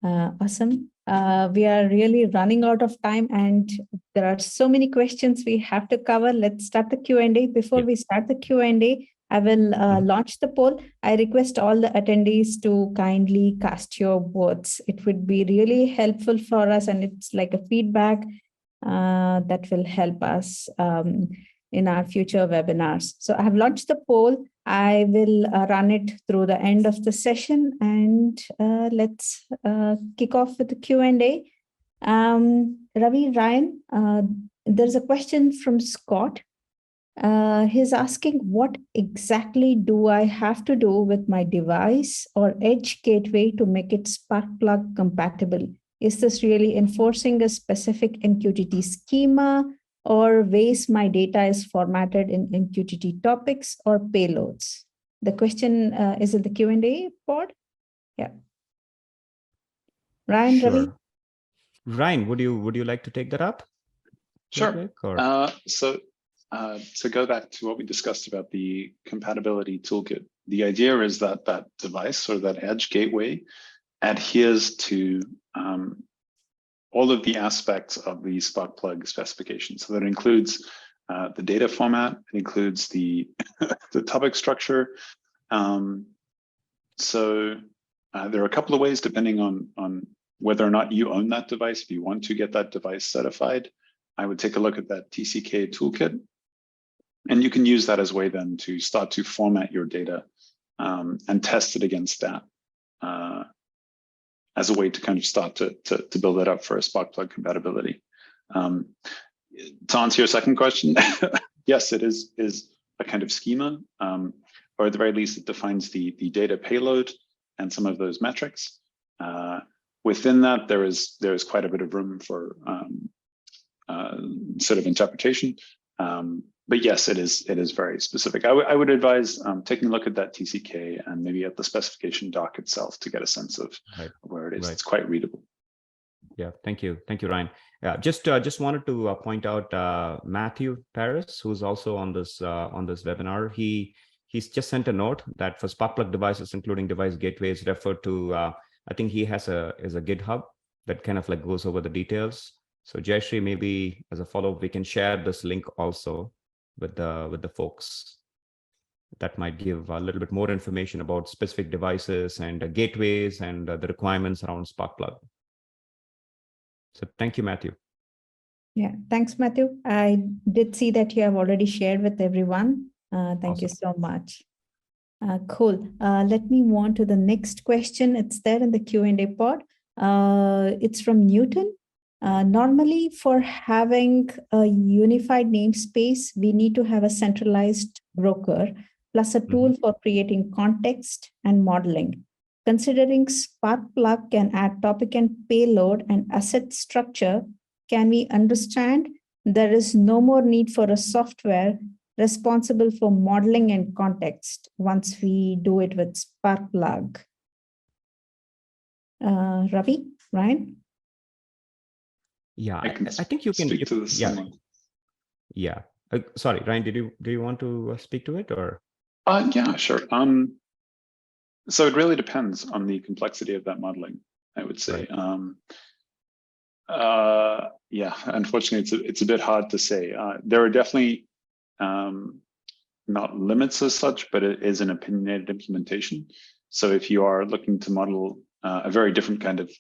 Awesome. We are really running out of time, and there are so many questions we have to cover. Let's start the Q&A. Before we start the Q&A, I will launch the poll. I request all the attendees to kindly cast your votes. It would be really helpful for us, and it's like a feedback that will help us in our future webinars. So I have launched the poll. I will run it through the end of the session, and let's kick off with the Q&A. Ravi, Ryan, there's a question from Scott. He's asking, what exactly do I have to do with my device or edge gateway to make it Sparkplug compatible? Is this really enforcing a specific MQTT schema, or ways my data is formatted in MQTT topics or payloads? The question is in the Q&A pod. Yeah. Ryan, sure. Ravi? Ryan, would you like to take that up? Sure. So to go back to what we discussed about the compatibility toolkit, the idea is that that device or that edge gateway adheres to all of the aspects of the Sparkplug specification. So that includes the data format, it includes the the topic structure. So there are a couple of ways, depending on whether or not you own that device, if you want to get that device certified. I would take a look at that TCK toolkit, and you can use that as a way then to start to format your data and test it against that as a way to kind of start to build it up for a Sparkplug compatibility. To answer your second question, yes, it is a kind of schema, or at the very least, it defines the data payload and some of those metrics. Within that, there is quite a bit of room for sort of interpretation. But yes, it is very specific. I would advise taking a look at that TCK and maybe at the specification doc itself to get a sense of where it is. Right. It's quite readable. Yeah, thank you, Ryan. Yeah, just wanted to point out Matthew Paris, who's also on this webinar. He's just sent a note that for Sparkplug devices, including device gateways, referred to. I think he has a GitHub that kind of like goes over the details. So Jayashree, maybe as a follow-up, we can share this link also with the folks. That might give a little bit more information about specific devices and gateways and the requirements around Sparkplug. So thank you, Matthew. Yeah, thanks, Matthew. I did see that you have already shared with everyone. Thank you so much. Cool. Let me move on to the next question. It's there in the Q&A pod. It's from Newton. Normally, for having a unified namespace, we need to have a centralized broker plus a tool for creating context and modeling. Considering Sparkplug can add topic and payload and asset structure, can we understand there is no more need for a software responsible for modeling and context once we do it with Sparkplug? Ravi, Ryan? Yeah, I think you can speak to this. Yeah. Sorry, Ryan, do you want to speak to it or? Yeah, sure. So it really depends on the complexity of that modeling, I would say. Right. Yeah, unfortunately, it's a bit hard to say. There are definitely not limits as such, but it is an opinionated implementation. So if you are looking to model a very different kind of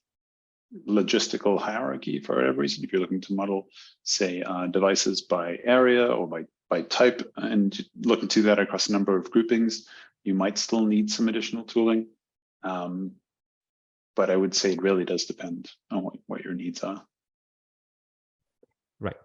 logistical hierarchy for whatever reason, if you're looking to model, say, devices by area or by type, and looking to that across a number of groupings, you might still need some additional tooling. But I would say it really does depend on what your needs are. Right.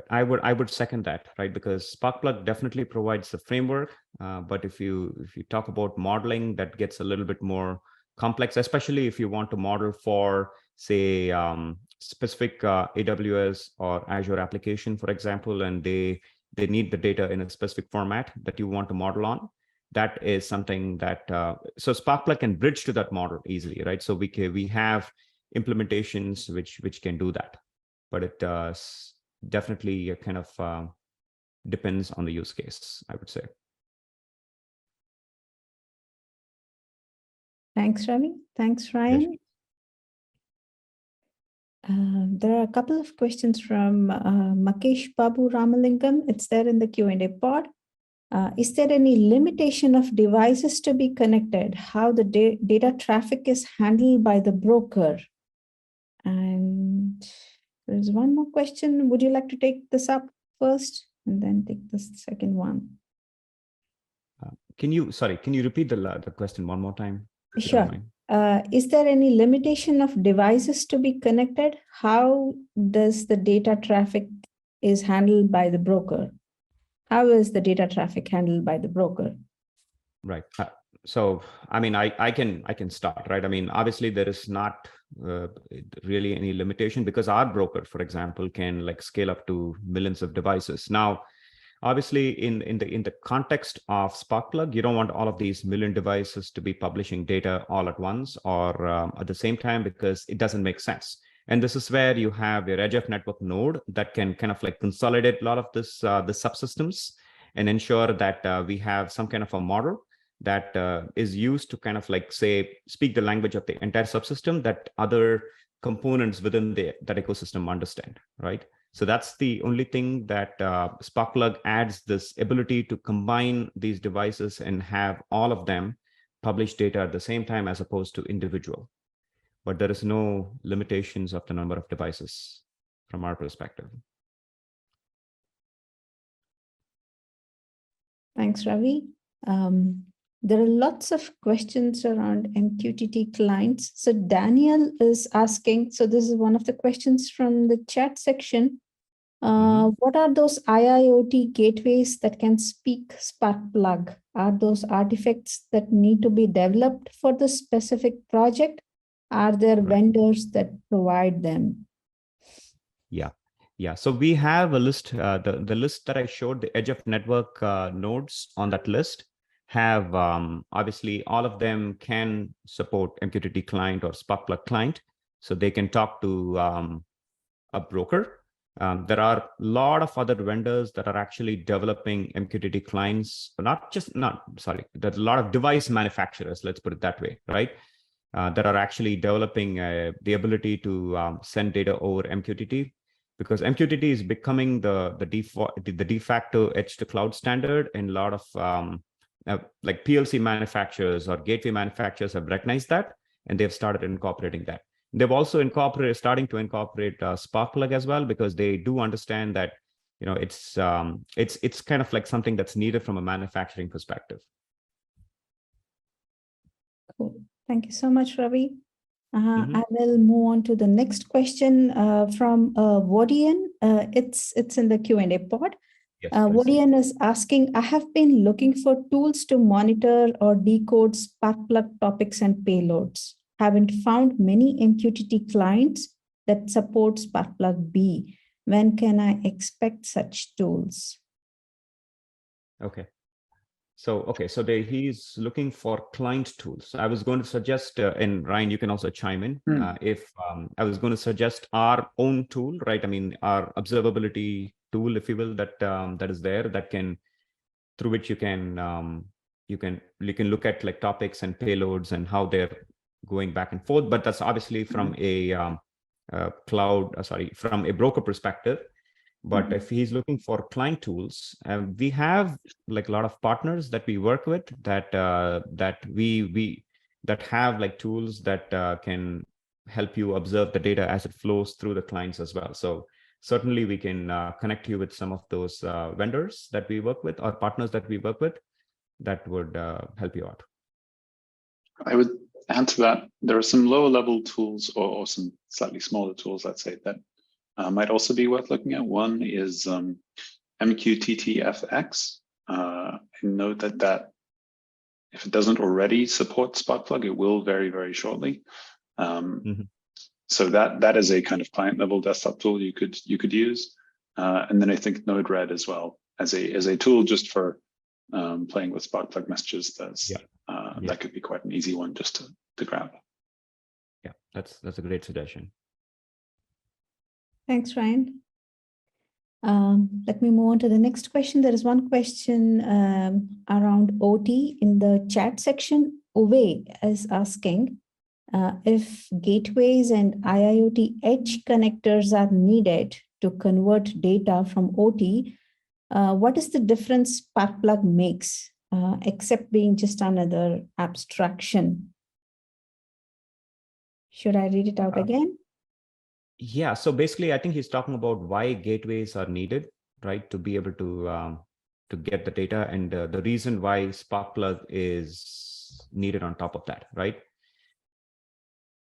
I would second that, right? Because Sparkplug definitely provides the framework. But if you talk about modeling, that gets a little bit more complex, especially if you want to model for, say, specific AWS or Azure application, for example, and they need the data in a specific format that you want to model on. That is something that, so Sparkplug can bridge to that model easily, right? So we have implementations which can do that, but it definitely kind of depends on the use case, I would say. Thanks, Ravi. Thanks, Ryan. Yes. There are a couple of questions from Makesh Babu Ramalingam. It's there in the Q&A pod. Is there any limitation of devices to be connected? How the data traffic is handled by the broker? And there's one more question. Would you like to take this up first and then take the second one? Can you repeat the question one more time? Sure. Is there any limitation of devices to be connected? How does the data traffic is handled by the broker? How is the data traffic handled by the broker? Right. So, I mean, I can start, right? I mean, obviously there is not really any limitation because our broker, for example, can like scale up to millions of devices. Now, obviously, in the context of Sparkplug, you don't want all of these million devices to be publishing data all at once or at the same time because it doesn't make sense. And this is where you have your edge of network node that can kind of like consolidate a lot of this the subsystems and ensure that we have some kind of a model that is used to kind of like say speak the language of the entire subsystem that other components within that ecosystem understand, right? So that's the only thing that Sparkplug adds, this ability to combine these devices and have all of them publish data at the same time as opposed to individual. But there is no limitations of the number of devices from our perspective. Thanks, Ravi. There are lots of questions around MQTT clients. So Daniel is asking, so this is one of the questions from the chat section. What are those IIoT gateways that can speak Sparkplug? Are those artifacts that need to be developed for the specific project? Are there vendors that provide them? Yeah. So we have a list, the list that I showed, the edge of network nodes on that list have obviously all of them can support MQTT client or Sparkplug client. So they can talk to a broker. There are a lot of other vendors that are actually developing MQTT clients, there's a lot of device manufacturers, let's put it that way, right? That are actually developing the ability to send data over MQTT, because MQTT is becoming the de facto edge to cloud standard, and a lot of like PLC manufacturers or gateway manufacturers have recognized that, and they've started incorporating that. They've also starting to incorporate Sparkplug as well, because they do understand that, you know, it's kind of like something that's needed from a manufacturing perspective. Cool. Thank you so much, Ravi. I will move on to the next question from Wodian. It's in the Q&A pod. Yes, Wodian is asking, I have been looking for tools to monitor or decode Sparkplug topics and payloads. Haven't found many MQTT clients that support Sparkplug B. When can I expect such tools? Okay. So he's looking for client tools. I was going to suggest, and Ryan, you can also chime in. If I was going to suggest our own tool, right? I mean, our observability tool, if you will, that is there, through which you can look at like topics and payloads and how they're going back and forth. But that's obviously from a from a broker perspective. But if he's looking for client tools, we have like a lot of partners that we work with that have like tools that can help you observe the data as it flows through the clients as well. So certainly we can connect you with some of those vendors that we work with or partners that we work with that would help you out. I would add to that, there are some lower level tools or some slightly smaller tools, let's say, that might also be worth looking at. One is MQTT FX. And note that if it doesn't already support Sparkplug, it will very, very shortly. So that is a kind of client level desktop tool you could use. And then I think Node-RED as well as a tool just for playing with Sparkplug messages. That could be quite an easy one just to grab. Yeah, that's a great suggestion. Thanks, Ryan. Let me move on to the next question. There is one question around OT in the chat section. Uwe is asking if gateways and IIoT edge connectors are needed to convert data from OT, what is the difference Sparkplug makes, except being just another abstraction? Should I read it out again? Yeah, so basically, I think he's talking about why gateways are needed, right, to be able to get the data, and the reason why Sparkplug is needed on top of that, right?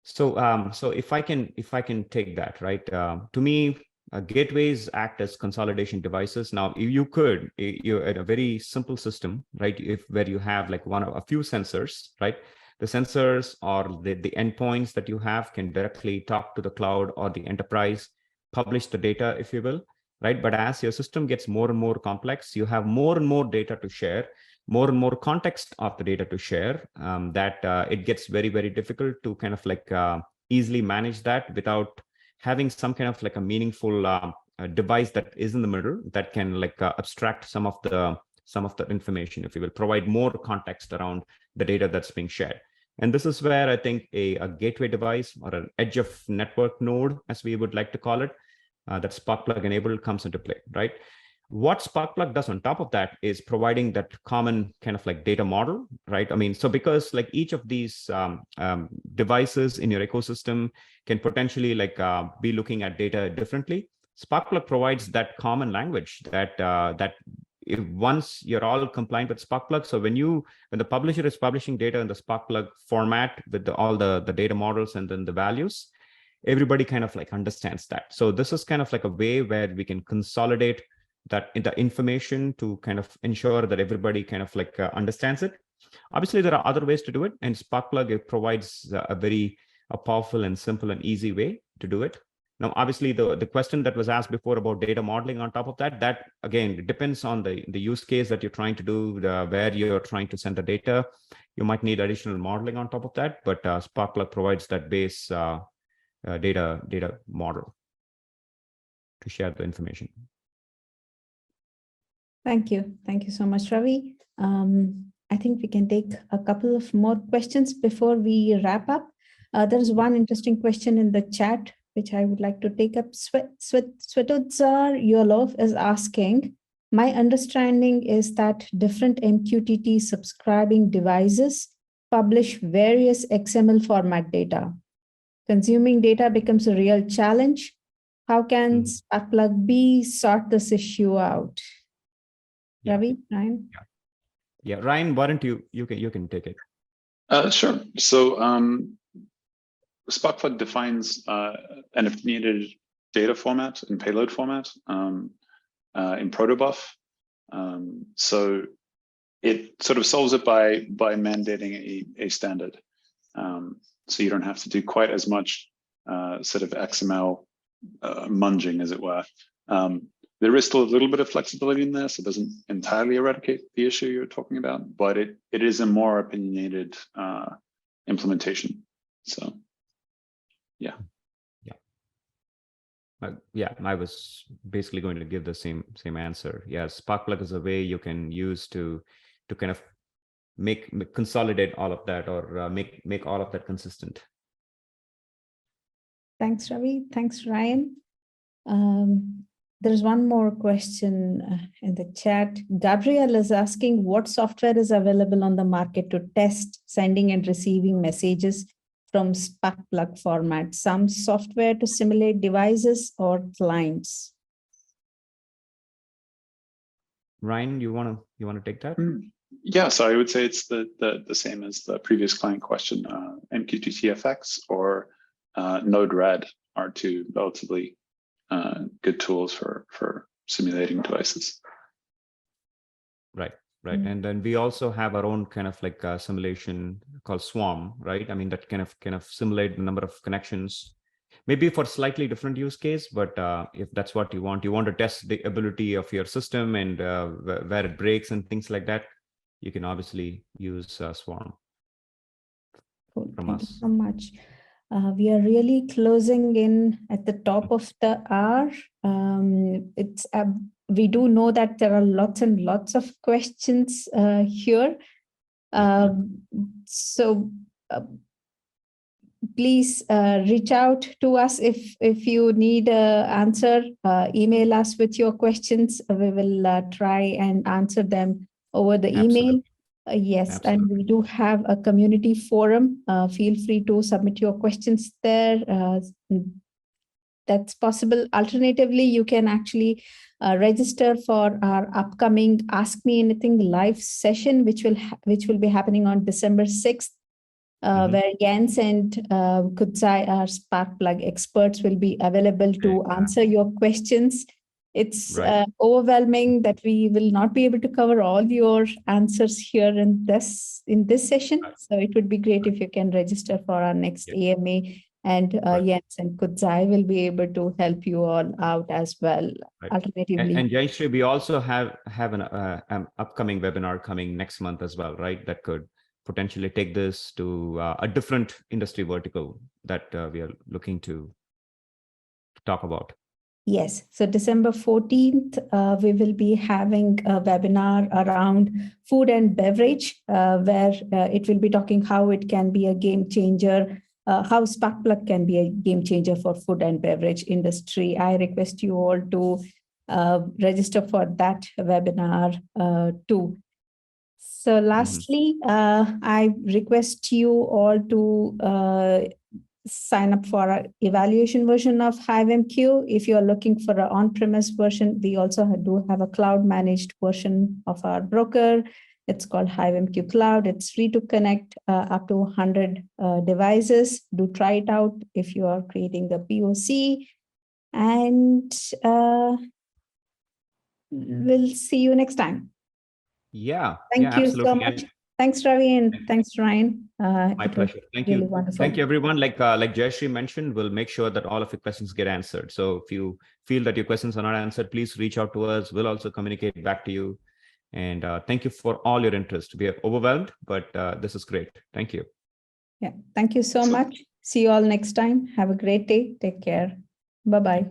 So, so if I can take that, right, to me, gateways act as consolidation devices. Now, you're at a very simple system, right? Where you have like a few sensors, right? The sensors or the endpoints that you have can directly talk to the cloud or the enterprise, publish the data, if you will, right? But as your system gets more and more complex, you have more and more data to share, more and more context of the data to share, it gets very, very difficult to kind of like easily manage that without having some kind of like a meaningful device that is in the middle that can like abstract some of the information, if you will, provide more context around the data that's being shared. And this is where I think a gateway device or an edge of network node, as we would like to call it, that Sparkplug enabled comes into play, right? What Sparkplug does on top of that is providing that common kind of like data model, right? I mean, so because like each of these devices in your ecosystem can potentially like be looking at data differently, Sparkplug provides that common language that once you're all compliant with Sparkplug, so when the publisher is publishing data in the Sparkplug format with all the data models and then the values, everybody kind of like understands that. So this is kind of like a way where we can consolidate that in the information to kind of ensure that everybody kind of like understands it. Obviously, there are other ways to do it, and Sparkplug, it provides a very powerful and simple and easy way to do it. Now, obviously, the question that was asked before about data modeling on top of that again, it depends on the use case that you're trying to do, where you're trying to send the data. You might need additional modeling on top of that, but Sparkplug provides that base data model to share the information. Thank you. Thank you so much, Ravi. I think we can take a couple of more questions before we wrap up. There's one interesting question in the chat, which I would like to take up. Svetodzar Yolov is asking, my understanding is that different MQTT subscribing devices publish various XML format data. Consuming data becomes a real challenge. How can Sparkplug B sort this issue out? Yeah. Ravi, Ryan? Yeah, Ryan, why don't you can take it. Sure. So Sparkplug defines an opinionated data format and payload format in protobuf. So it sort of solves it by mandating a standard. So you don't have to do quite as much sort of XML munging, as it were. There is still a little bit of flexibility in there, so it doesn't entirely eradicate the issue you're talking about, but it is a more opinionated implementation. So, yeah. Yeah, I was basically going to give the same answer. Yeah, Sparkplug is a way you can use to kind of consolidate all of that, or make all of that consistent. Thanks, Ravi. Thanks, Ryan. There's one more question in the chat. Gabriel is asking what software is available on the market to test sending and receiving messages from Sparkplug format. Some software to simulate devices or clients. Ryan, you want to take that? Yeah, so I would say it's the same as the previous client question. MQTT or Node-RED are two relatively good tools for simulating devices. Right. And then we also have our own kind of like simulation called Swarm, right? I mean, that kind of simulate the number of connections, maybe for slightly different use case, but if that's what you want to test the ability of your system and where it breaks and things like that, you can obviously use Swarm. Cool. Thank you so much. We are really closing in at the top of the hour. We do know that there are lots and lots of questions here. So please reach out to us if you need an answer. Email us with your questions. We will try and answer them over the email. Yes, absolutely. And we do have a community forum. Feel free to submit your questions there. That's possible. Alternatively, you can actually register for our upcoming Ask Me Anything live session, which will be happening on December 6th, where Jens and Kudzai, our Sparkplug experts, will be available to answer your questions. It's overwhelming that we will not be able to cover all your answers here in this session. So it would be great if you can register for our next AMA, and Jens and Kudzai will be able to help you all out as well. Alternatively, and Jayshree, we also have an upcoming webinar coming next month as well, right? That could potentially take this to a different industry vertical that we are looking to talk about. Yes, so December 14th, we will be having a webinar around food and beverage, where it will be talking how it can be a game changer, how Sparkplug can be a game changer for food and beverage industry. I request you all to register for that webinar too. So lastly, I request you all to sign up for our evaluation version of HiveMQ. If you're looking for an on-premise version, we also do have a cloud-managed version of our broker. It's called HiveMQ Cloud. It's free to connect up to 100 devices. Do try it out if you are creating the POC. And we'll see you next time. Yeah. Thank you absolutely. so much. Thanks, Ravi, and thanks, Ryan. My pleasure. Thank you. Really wonderful. Thank you, everyone. Like Jayashree mentioned, we'll make sure that all of your questions get answered. So if you feel that your questions are not answered, please reach out to us. We'll also communicate back to you. And thank you for all your interest. We are overwhelmed, but this is great. Thank you. Yeah, thank you so much. See you all next time. Have a great day. Take care. Bye-bye.